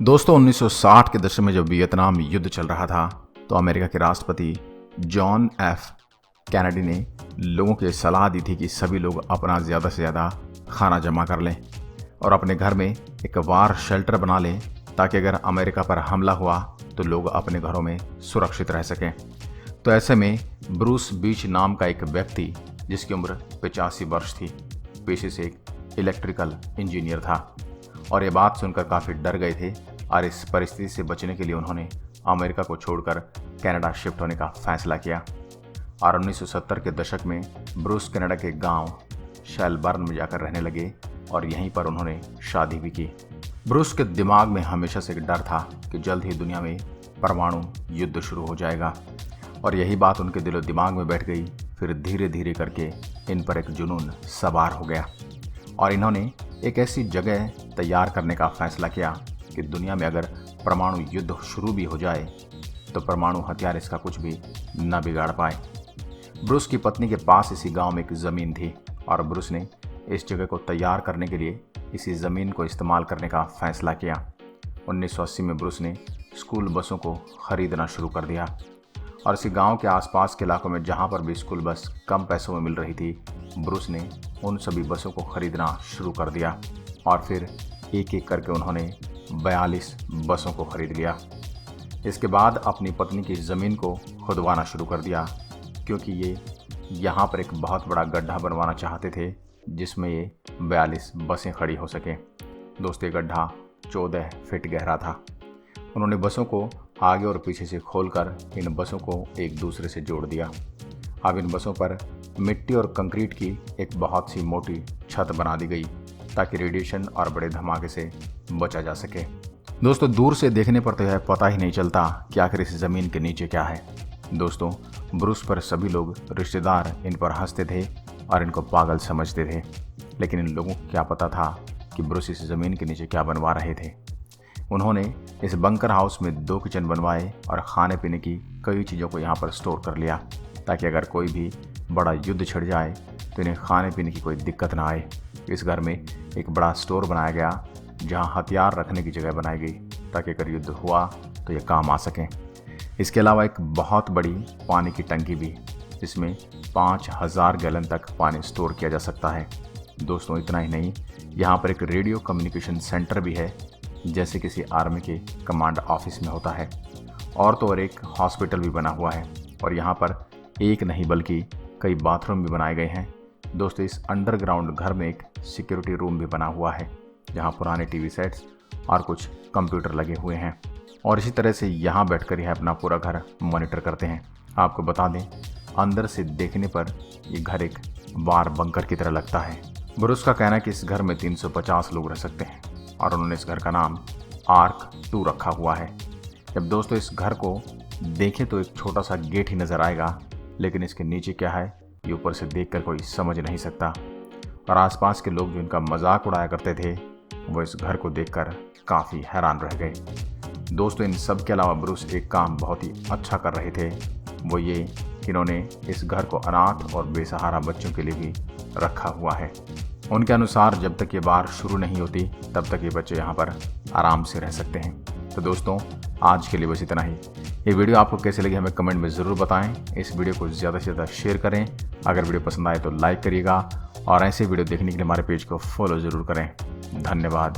दोस्तों 1960 के दशक में जब वियतनाम युद्ध चल रहा था तो अमेरिका के राष्ट्रपति जॉन एफ कैनेडी ने लोगों को सलाह दी थी कि सभी लोग अपना ज़्यादा से ज़्यादा खाना जमा कर लें और अपने घर में एक वार शेल्टर बना लें ताकि अगर अमेरिका पर हमला हुआ तो लोग अपने घरों में सुरक्षित रह सकें। तो ऐसे में ब्रूस बीच नाम का एक व्यक्ति जिसकी उम्र 85 वर्ष थी, पेशे से एक इलेक्ट्रिकल इंजीनियर था और ये बात सुनकर काफ़ी डर गए थे और इस परिस्थिति से बचने के लिए उन्होंने अमेरिका को छोड़कर कनाडा शिफ्ट होने का फैसला किया। और 1970 के दशक में ब्रूस कनाडा के गांव शेलबर्न में जाकर रहने लगे और यहीं पर उन्होंने शादी भी की। ब्रूस के दिमाग में हमेशा से एक डर था कि जल्द ही दुनिया में परमाणु युद्ध शुरू हो जाएगा और यही बात उनके दिलो दिमाग में बैठ गई। फिर धीरे धीरे करके इन पर एक जुनून सवार हो गया और इन्होंने एक ऐसी जगह तैयार करने का फैसला किया कि दुनिया में अगर परमाणु युद्ध शुरू भी हो जाए तो परमाणु हथियार इसका कुछ भी न बिगाड़ पाए। ब्रूस की पत्नी के पास इसी गांव में एक ज़मीन थी और ब्रूस ने इस जगह को तैयार करने के लिए इसी ज़मीन को इस्तेमाल करने का फैसला किया। 1980 में ब्रूस ने स्कूल बसों को ख़रीदना शुरू कर दिया और इसी गांव के आसपास के इलाकों में जहां पर भी स्कूल बस कम पैसों में मिल रही थी, ब्रूस ने उन सभी बसों को ख़रीदना शुरू कर दिया और फिर एक एक करके उन्होंने 42 बसों को खरीद लिया। इसके बाद अपनी पत्नी की ज़मीन को खुदवाना शुरू कर दिया क्योंकि ये यहाँ पर एक बहुत बड़ा गड्ढा बनवाना चाहते थे जिसमें ये 42 बसें खड़ी हो सकें। दोस्तों, ये गड्ढा 14 फीट गहरा था। उन्होंने बसों को आगे और पीछे से खोलकर इन बसों को एक दूसरे से जोड़ दिया। अब इन बसों पर मिट्टी और कंक्रीट की एक बहुत सी मोटी छत बना दी गई ताकि रेडिएशन और बड़े धमाके से बचा जा सके। दोस्तों, दूर से देखने पर तो यह पता ही नहीं चलता कि आखिर इस ज़मीन के नीचे क्या है। दोस्तों, ब्रूस पर सभी लोग रिश्तेदार इन पर हंसते थे और इनको पागल समझते थे, लेकिन इन लोगों को क्या पता था कि ब्रूस इस ज़मीन के नीचे क्या बनवा रहे थे। उन्होंने इस बंकर हाउस में 2 किचन बनवाए और खाने पीने की कई चीज़ों को यहाँ पर स्टोर कर लिया ताकि अगर कोई भी बड़ा युद्ध छिड़ जाए तो इन्हें खाने पीने की कोई दिक्कत ना आए। इस घर में एक बड़ा स्टोर बनाया गया जहाँ हथियार रखने की जगह बनाई गई ताकि अगर युद्ध हुआ तो ये काम आ सकें। इसके अलावा एक बहुत बड़ी पानी की टंकी भी जिसमें 5000 गैलन तक पानी स्टोर किया जा सकता है। दोस्तों, इतना ही नहीं, यहाँ पर एक रेडियो कम्युनिकेशन सेंटर भी है जैसे किसी आर्मी के कमांड ऑफिस में होता है और तो और एक हॉस्पिटल भी बना हुआ है और यहाँ पर एक नहीं बल्कि कई बाथरूम भी बनाए गए हैं। दोस्तों, इस अंडरग्राउंड घर में एक सिक्योरिटी रूम भी बना हुआ है जहाँ पुराने टीवी सेट्स और कुछ कंप्यूटर लगे हुए हैं और इसी तरह से यहाँ बैठकर यह अपना पूरा घर मॉनिटर करते हैं। आपको बता दें, अंदर से देखने पर ये घर एक वार बंकर की तरह लगता है। ब्रूस का कहना है कि इस घर में 350 लोग रह सकते हैं और उन्होंने इस घर का नाम आर्क 2 रखा हुआ है। जब दोस्तों इस घर को देखें तो एक छोटा सा गेट ही नज़र आएगा, लेकिन इसके नीचे क्या है ये ऊपर से देखकर कोई समझ नहीं सकता और आसपास के लोग जो इनका मजाक उड़ाया करते थे वो इस घर को देखकर काफ़ी हैरान रह गए। दोस्तों, इन सब के अलावा ब्रूस एक काम बहुत ही अच्छा कर रहे थे, वो ये कि इन्होंने इस घर को अनाथ और बेसहारा बच्चों के लिए भी रखा हुआ है। उनके अनुसार जब तक ये वार शुरू नहीं होती तब तक ये बच्चे यहाँ पर आराम से रह सकते हैं। तो दोस्तों, आज के लिए बस इतना ही। ये वीडियो आपको कैसे लगी हमें कमेंट में ज़रूर बताएं। इस वीडियो को ज़्यादा से ज़्यादा शेयर करें। अगर वीडियो पसंद आए तो लाइक करिएगा और ऐसे वीडियो देखने के लिए हमारे पेज को फॉलो ज़रूर करें। धन्यवाद।